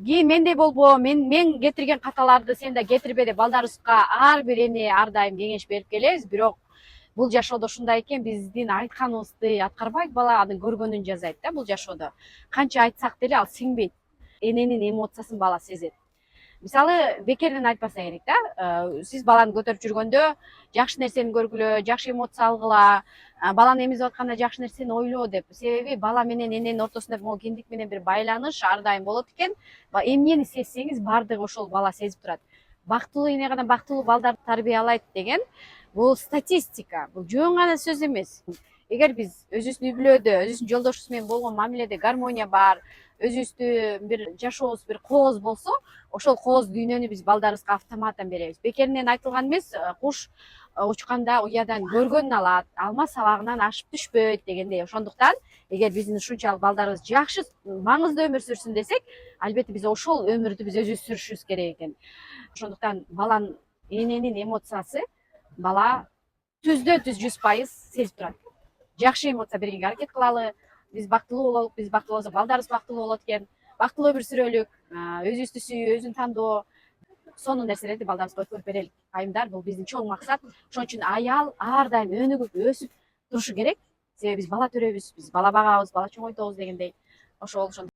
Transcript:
кийин мендей болбо, мен кетирген каталарды сен да кетирбе деп балдарыбызга ар бир эне ар дайым кеңеш берип келебиз. Бирок бул жашоодо ушундай экен, биздин айтканыбызды аткарбайт бала, анын көргөнүн жасайт да бул жашоодо. Канча айтсак деле ал сиңбейт. Эненин эмоциясын бала сезет. Мисалы бекерден айтпаса керек да, сиз баланы көтөрүп жүргөндө жакшы нерсени көргүлө, жакшы эмоция алгыла, баланы эмизип атканда жакшы нерсени ойло деп. Себеби бала менен эненин ортосунда могу кендик менен бир байланыш ар дайым болот экен. Эмнени сезсеңиз баардыгы ошол бала сезип турат. Бактылуу эне гана бактылуу балдарды тарбиялайт деген бул статистика, бул жөн гана сөз эмес. Эгер биз өзүбүздүн үй бүлөдө, өзүбүздүн жолдошубуз менен болгон мамиледе гармония бар, өзүбүздүн бир жашообуз бир кооз болсо, ошол кооз дүйнөнү биз балдарыбызга автоматтан беребиз. Бекеринен айтылган эмес, куш учканда уядан көргөнүн алат, алма сабагынан ашып түшпөйт дегендей. Ошондуктан эгер биздин ушунчалык балдарыбыз жакшы, маңыздуу өмүр сүрсүн десек, албетте биз ошол өмүрдү биз өзүбүз сүрүшүбүз керек экен. Ошондуктан баланын эненин эмоциясы бала түздөн түз 100% сезип турат. Жакшы эмоция бергенге аракет кылалы. Биз бактылуу бололук, биз бактылуу болсок балдарыбыз бактылуу болот экен. Бактылуу өмүр сүрөлүк, өзүбүздү сүйүү, өзүн тандоо, сонун нерселерди балдарыбызга өткөрүп берелик. Айымдар, бул биздин чоң максат. Ошон үчүн аял ар дайым өнүгүп, өсүп турушу керек. Себеби биз бала төрөйбүз, биз бала багабыз, бала чоңойтобуз дегендей. Ошол